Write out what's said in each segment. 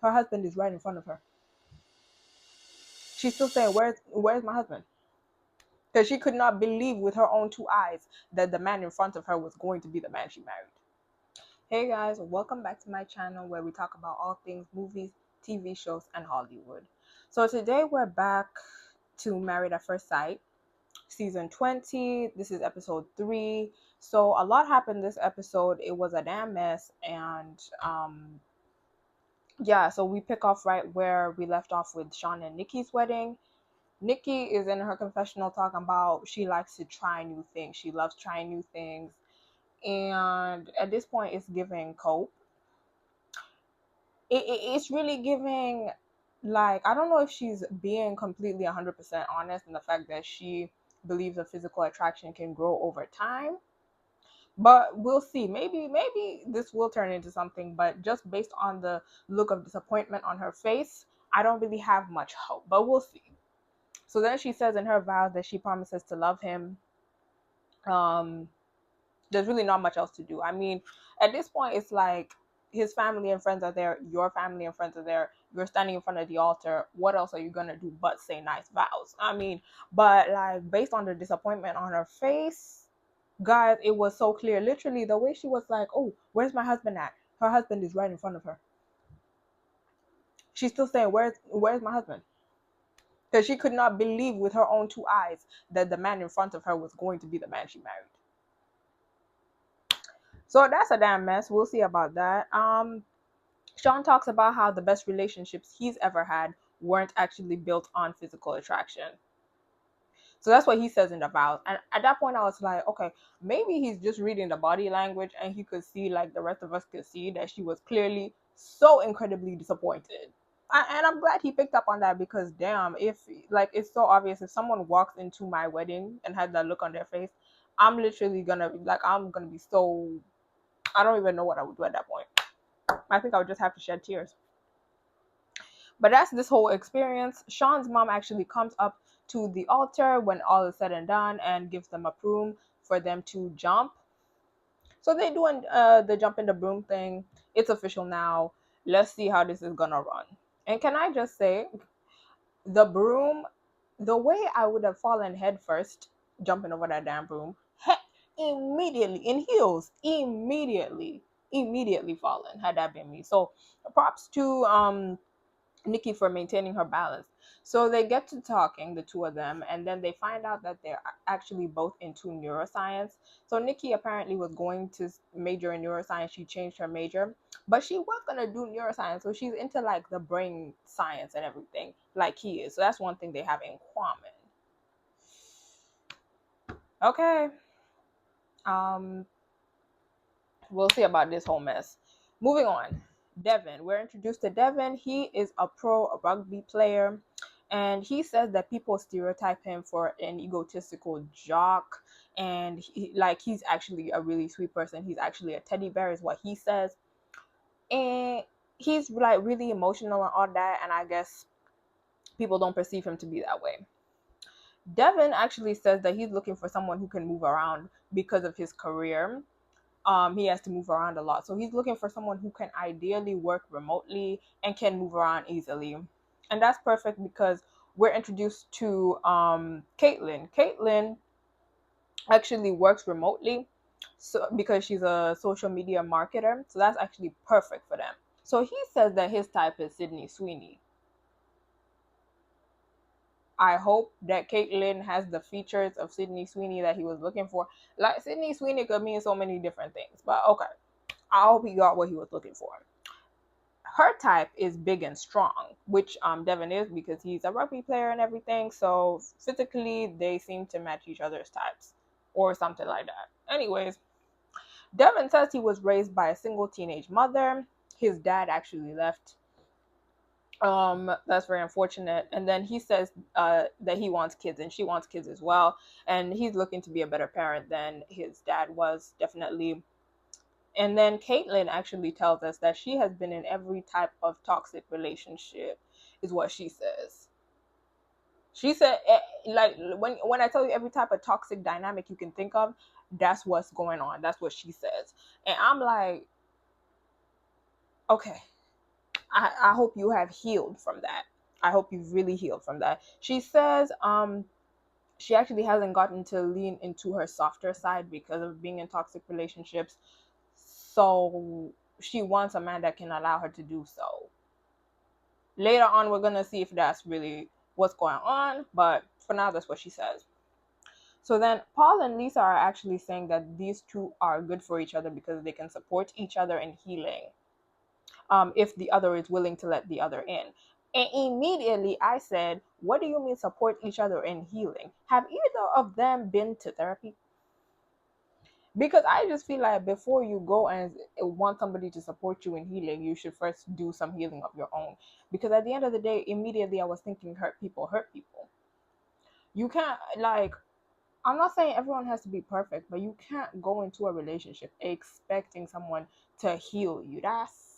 her husband is right in front of her. She's still saying, where's my husband? Because she could not believe with her own two eyes that the man in front of her was going to be the man she married. Hey guys, welcome back to my channel where we talk about all things movies, TV shows, and Hollywood. So today we're back to Married at First Sight, season 20. This is episode 3. So a lot happened this episode. It was a damn mess, and yeah, so we pick off right where we left off with Sean and Nikki's wedding. Nikki is in her confessional talking about she likes to try new things. She loves trying new things. And at this point, it's giving cope. It's really giving, like, I don't know if she's being completely 100% honest in the fact that she believes a physical attraction can grow over time. But we'll see. Maybe this will turn into something. But just based on the look of disappointment on her face, I don't really have much hope. But we'll see. So then she says in her vows that she promises to love him. Um, there's really not much else to do. I mean, at this point, it's like his family and friends are there, your family and friends are there, you're standing in front of the altar. What else are you gonna do but say nice vows? I mean, but like based on the disappointment on her face, guys, it was so clear. Literally, the way she was like, "Oh, where's my husband at?" Her husband is right in front of her. She's still saying, "Where's my husband?" Because she could not believe with her own two eyes that the man in front of her was going to be the man she married. So that's a damn mess. We'll see about that. Sean talks about how the best relationships he's ever had weren't actually built on physical attraction. So that's what he says in the vows. And at that point, I was like, okay, maybe he's just reading the body language and he could see, like the rest of us could see, that she was clearly so incredibly disappointed. And I'm glad he picked up on that because, damn, if like it's so obvious, if someone walks into my wedding and had that look on their face, I'm literally gonna like, I'm gonna be so, I don't even know what I would do at that point. I think I would just have to shed tears. But that's this whole experience. Sean's mom actually comes up to the altar when all is said and done and gives them a broom for them to jump. So they doing the jump in the broom thing. It's official now. Let's see how this is gonna run. And can I just say, the broom, the way I would have fallen head first jumping over that damn broom, immediately in heels, immediately fallen had that been me. So props to Nikki for maintaining her balance. So they get to talking, the two of them, and then they find out that they're actually both into neuroscience. So Nikki apparently was going to major in neuroscience. She changed her major, but she was gonna do neuroscience. So she's into like the brain science and everything, like he is. So that's one thing they have in common. Okay. Um, we'll see about this whole mess. Moving on. Devin. We're introduced to Devin. He is a pro rugby player, and he says that people stereotype him for an egotistical jock, and he's actually a really sweet person. He's actually a teddy bear, is what he says, and he's like really emotional and all that. And I guess people don't perceive him to be that way. Devin actually says that he's looking for someone who can move around because of his career. He has to move around a lot. So he's looking for someone who can ideally work remotely and can move around easily. And that's perfect because we're introduced to Caitlin. Caitlin actually works remotely, so because she's a social media marketer. So that's actually perfect for them. So he says that his type is Sydney Sweeney. I hope that Caitlin has the features of Sydney Sweeney that he was looking for. Like, Sydney Sweeney could mean so many different things, but okay. I hope he got what he was looking for. Her type is big and strong, which Devin is because he's a rugby player and everything. So physically, they seem to match each other's types or something like that. Anyways, Devin says he was raised by a single teenage mother. His dad actually left. That's very unfortunate. And then he says that he wants kids and she wants kids as well. And he's looking to be a better parent than his dad was, definitely. And then Caitlin actually tells us that she has been in every type of toxic relationship, is what she says. She said, like, when I tell you every type of toxic dynamic you can think of, that's what's going on. That's what she says. And I'm like, okay, I hope you have healed from that. I hope you've really healed from that. She says she actually hasn't gotten to lean into her softer side because of being in toxic relationships. So she wants a man that can allow her to do so. Later on, we're going to see if that's really what's going on. But for now, that's what she says. So then Paul and Lisa are actually saying that these two are good for each other because they can support each other in healing, if the other is willing to let the other in. And immediately I said, what do you mean support each other in healing? Have either of them been to therapy? Because I just feel like before you go and want somebody to support you in healing, you should first do some healing of your own. Because at the end of the day, immediately I was thinking hurt people hurt people. You can't, like, I'm not saying everyone has to be perfect, but you can't go into a relationship expecting someone to heal you. That's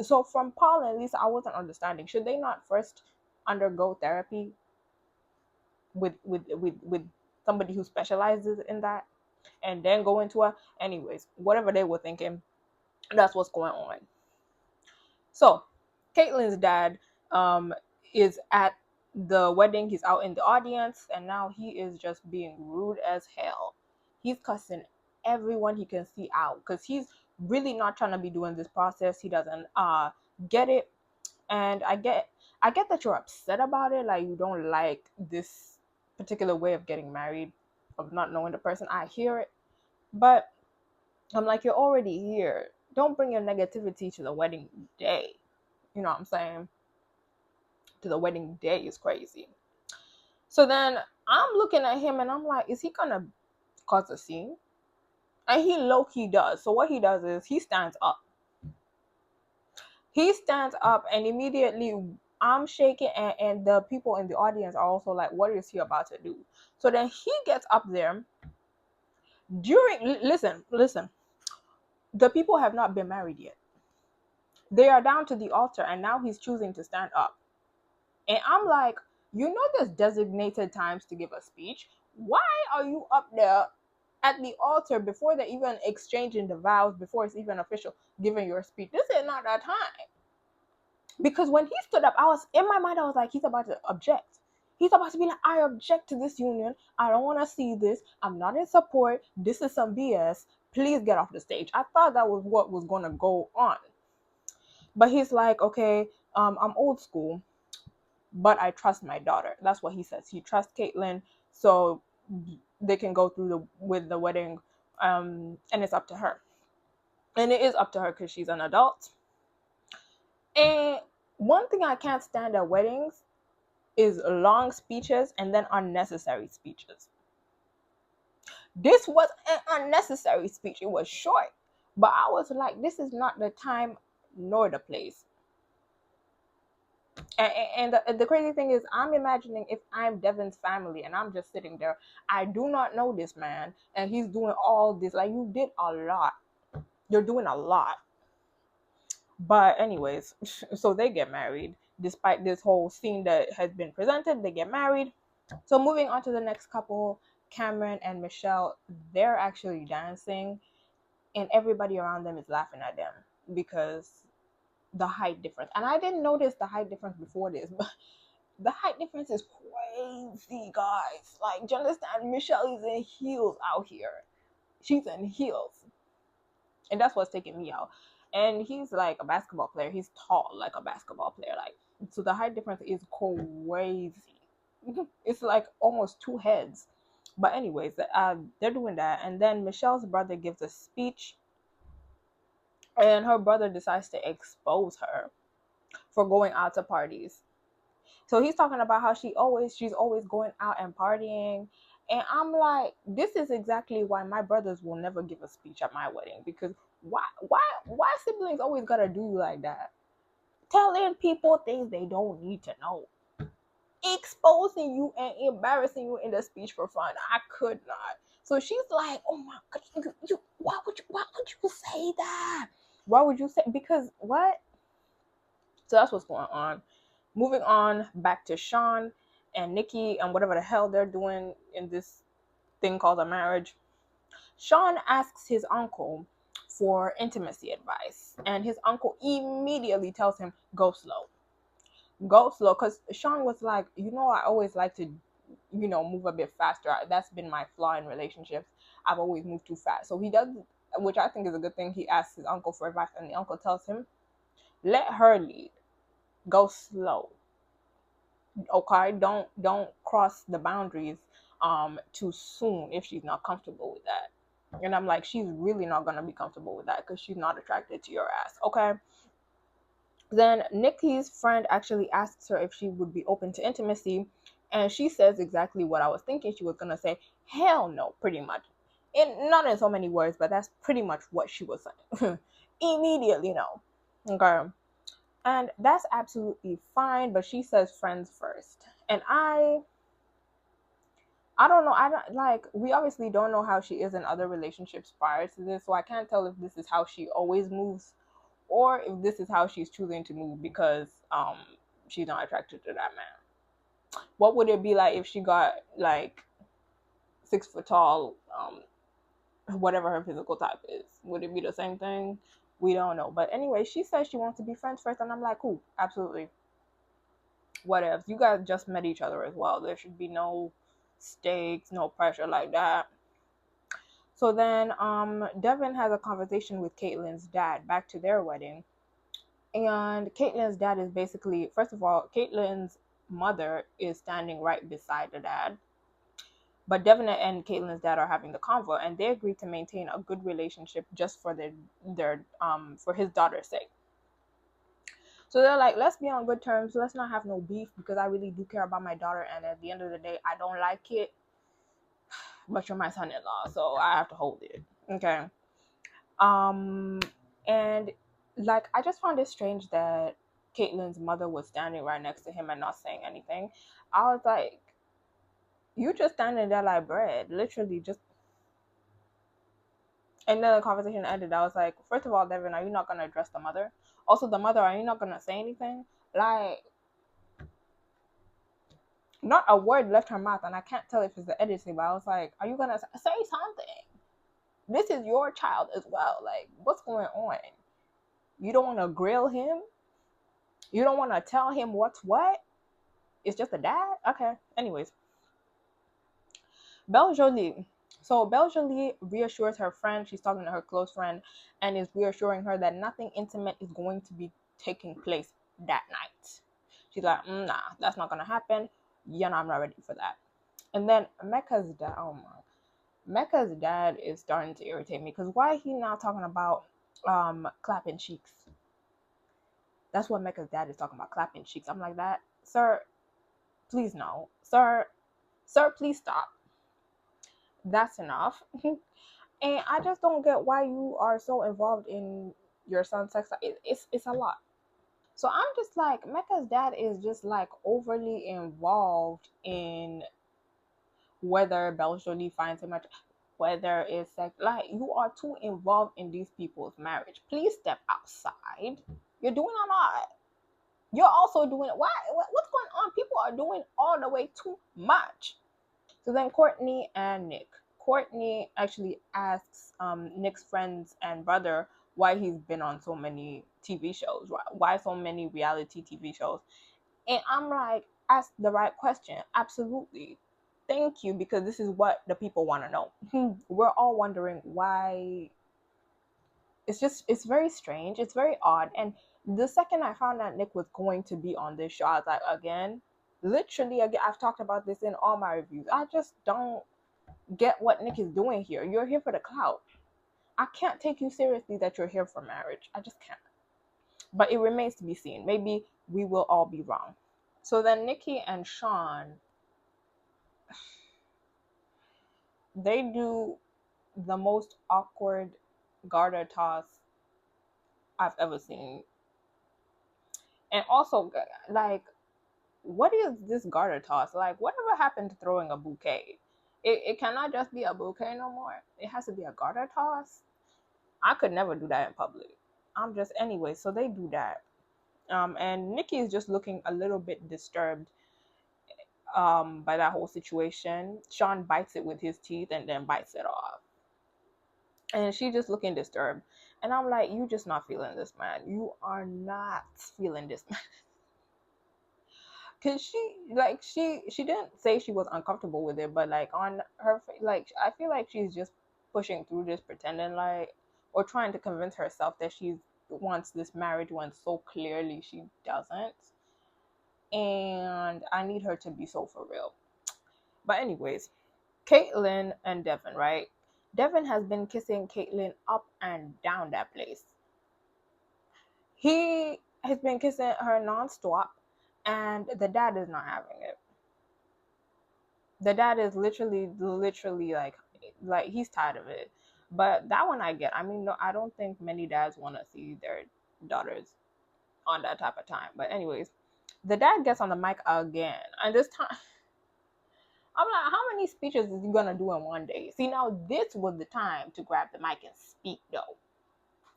so from Paul and Lisa, I wasn't understanding. Should they not first undergo therapy with somebody who specializes in that and then go into a, anyways, whatever they were thinking, that's what's going on. So Caitlin's dad is at the wedding. He's out in the audience, and now he is just being rude as hell. He's cussing everyone he can see out because he's really not trying to be doing this process. He doesn't get it. And I get that you're upset about it, like you don't like this particular way of getting married, of not knowing the person. I hear it, but I'm like, you're already here. Don't bring your negativity to the wedding day. You know what I'm saying? To the wedding day is crazy. So then I'm looking at him and I'm like, is he gonna cause a scene? And he low-key does. So what he does is he stands up. He stands up and immediately I'm shaking, and the people in the audience are also like, what is he about to do? So then he gets up there listen, the people have not been married yet. They are down to the altar and now he's choosing to stand up. And I'm like, you know there's designated times to give a speech. Why are you up there at the altar before they're even exchanging the vows, before it's even official, giving your speech? This is not that time. Because when he stood up, I was in my mind, I was like, he's about to object. He's about to be like, I object to this union. I don't want to see this. I'm not in support. This is some BS. Please get off the stage. I thought that was what was going to go on. But he's like, okay, I'm old school, but I trust my daughter. That's what he says. He trusts Caitlin, so they can go through with the wedding, and it's up to her. And it is up to her because she's an adult. And one thing I can't stand at weddings is long speeches and then unnecessary speeches. This was an unnecessary speech. It was short, but I was like, this is not the time nor the place. And the crazy thing is, I'm imagining if I'm Devin's family and I'm just sitting there, I do not know this man, and he's doing all this. Like, you did a lot. You're doing a lot. But anyways, so they get married. Despite this whole scene that has been presented, they get married. So moving on to the next couple, Cameron and Michelle, they're actually dancing, and everybody around them is laughing at them because the height difference. And I didn't notice the height difference before this, but the height difference is crazy, guys. Like, do you understand? Michelle is in heels out here. She's in heels. And that's what's taking me out. And he's like a basketball player. He's tall like a basketball player. Like, so the height difference is crazy. It's like almost two heads. But anyways, they're doing that. And then Michelle's brother gives a speech. And her brother decides to expose her for going out to parties. So he's talking about how she's always going out and partying. And I'm like, this is exactly why my brothers will never give a speech at my wedding. Because why siblings always gotta do you like that? Telling people things they don't need to know. Exposing you and embarrassing you in the speech for fun. I could not. So she's like, oh my god, why would you say that? Why would you say, because what? So that's what's going on. Moving on back to Sean and Nikki and whatever the hell they're doing in this thing called a marriage. Sean asks his uncle for intimacy advice. And his uncle immediately tells him, go slow. Go slow. Because Sean was like, I always like to, move a bit faster. That's been my flaw in relationships. I've always moved too fast. So he does, which I think is a good thing. He asks his uncle for advice, and the uncle tells him, let her lead. Go slow. Okay, don't cross the boundaries too soon if she's not comfortable with that. And I'm like, she's really not gonna be comfortable with that because she's not attracted to your ass. Okay. Then Nikki's friend actually asks her if she would be open to intimacy, and she says exactly what I was thinking she was gonna say. Hell no, pretty much. Not in so many words, but that's pretty much what she was saying. Immediately no. Okay. And that's absolutely fine, but she says friends first. And I don't know. I don't like. We obviously don't know how she is in other relationships prior to this, so I can't tell if this is how she always moves, or if this is how she's choosing to move because she's not attracted to that man. What would it be like if she got like 6 foot tall, whatever her physical type is? Would it be the same thing? We don't know. But anyway, she says she wants to be friends first, and I'm like, cool, absolutely. What if you guys just met each other as well? There should be no stakes, no pressure like that. So then Devin has a conversation with Caitlin's dad back to their wedding. And Caitlin's dad is basically, first of all, Caitlin's mother is standing right beside the dad. But Devin and Caitlin's dad are having the convo, and they agreed to maintain a good relationship just for their for his daughter's sake. So they're like, let's be on good terms. Let's not have no beef because I really do care about my daughter, and at the end of the day, I don't like it. But you're my son-in-law, so I have to hold it. Okay. And like I just found it strange that Caitlin's mother was standing right next to him and not saying anything. I was like, you just standing there like bread, literally just. And then the conversation ended. I was like, first of all, Devin, are you not gonna address the mother? Also, the mother, are you not gonna say anything? Like, not a word left her mouth, and I can't tell if it's the editing, but I was like, are you gonna say something? This is your child as well. Like, what's going on? You don't want to grill him? You don't want to tell him what's what? It's just a dad? Okay. Anyways, Belle Jolie. So Belle Jolie reassures her friend, she's talking to her close friend, and is reassuring her that nothing intimate is going to be taking place that night. She's like, nah, that's not gonna happen. Yeah, no, I'm not ready for that. And then Mecca's dad, oh my, Mecca's dad is starting to irritate me because why he now talking about clapping cheeks? That's what Mecca's dad is talking about, clapping cheeks. I'm like, that, sir, please no. Sir, please stop. That's enough. And I just don't get why you are so involved in your son's sex life. It's a lot. So I'm just like, Mecca's dad is just like overly involved in whether Belle Jolie finds him whether it's sex. Like, you are too involved in these people's marriage. Please step outside. You're doing a lot. You're also doing what's going on? People are doing all the way too much. So then Courtney and Nick. Courtney actually asks Nick's friends and brother why he's been on so many TV shows, why so many reality TV shows. And I'm like, ask the right question. Absolutely. Thank you, because this is what the people want to know. We're all wondering why. It's very strange. It's very odd. And the second I found out Nick was going to be on this show, I was like, again, literally, again, I've talked about this in all my reviews. I just don't get what Nick is doing here. You're here for the clout. I can't take you seriously that you're here for marriage. I just can't. But it remains to be seen. Maybe we will all be wrong. So then Nikki and Sean, they do the most awkward garter toss I've ever seen. And also, like, what is this garter toss? Like, whatever happened to throwing a bouquet? It cannot just be a bouquet no more. It has to be a garter toss. I could never do that in public. I'm just, anyway, so they do that. And Nikki is just looking a little bit disturbed by that whole situation. Sean bites it with his teeth and then bites it off. And she's just looking disturbed. And I'm like, you just not feeling this man. You are not feeling this man. Cause she didn't say she was uncomfortable with it, but like on her like I feel like she's just pushing through, just pretending like, or trying to convince herself that she wants this marriage when so clearly she doesn't. And I need her to be so for real. But anyways, Caitlyn and Devin, right? Devin has been kissing Caitlyn up and down that place. He has been kissing her nonstop, and the dad is not having it. The dad is literally like he's tired of it. But that one I get. I mean, no, I don't think many dads want to see their daughters on that type of time. But anyways, the dad gets on the mic again, and this time I'm like, how many speeches is he gonna do in one day? See, now this was the time to grab the mic and speak, though.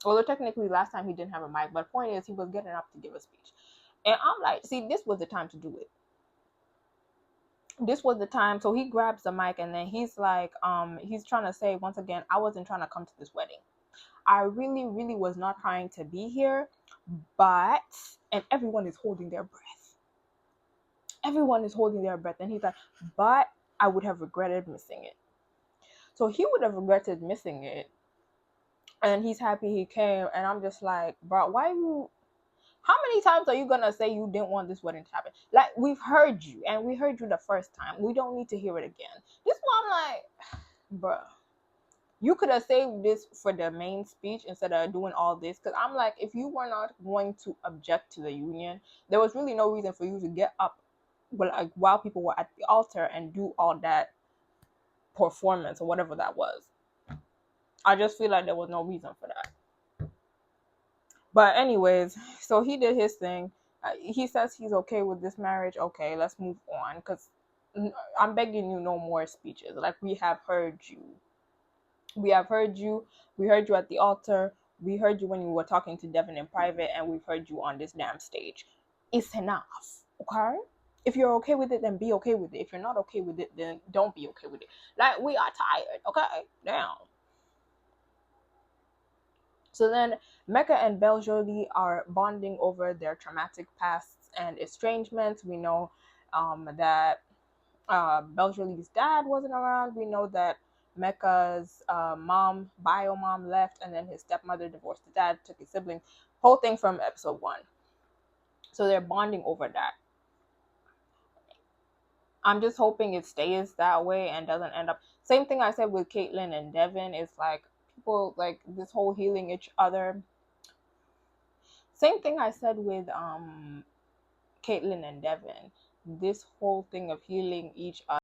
Although technically last time he didn't have a mic, but point is he was getting up to give a speech, and I'm like, see, this was the time to do it. This was the time. So he grabs the mic and then he's like, he's trying to say once again, I wasn't trying to come to this wedding. I really, really was not trying to be here, but, and everyone is holding their breath. Everyone is holding their breath, and he's like, but I would have regretted missing it. So he would have regretted missing it, and he's happy he came. And I'm just like, bro, why you? How many times are you gonna say you didn't want this wedding to happen? Like, we've heard you, and we heard you the first time. We don't need to hear it again. This one, I'm like, bro, you could have saved this for the main speech instead of doing all this. Because I'm like, if you were not going to object to the union, there was really no reason for you to get up, like, while people were at the altar and do all that performance or whatever that was. I just feel like there was no reason for that. But anyways, so he did his thing. He says he's okay with this marriage. Okay, let's move on, because I'm begging you, no more speeches. Like, we have heard you. We have heard you. We heard you at the altar. We heard you when you were talking to Devin in private, and we've heard you on this damn stage. It's enough, okay? If you're okay with it, then be okay with it. If you're not okay with it, then don't be okay with it. Like, we are tired, okay? Damn. So then Mecca and Beljoli are bonding over their traumatic pasts and estrangements. We know that Beljoli's dad wasn't around. We know that Mecca's bio mom left, and then his stepmother divorced the dad, took his siblings. Whole thing from episode 1. So they're bonding over that. I'm just hoping it stays that way and doesn't end up. Same thing I said with Caitlyn and Devin. It's like people like this whole healing each other. Same thing I said with Caitlyn and Devin. This whole thing of healing each other.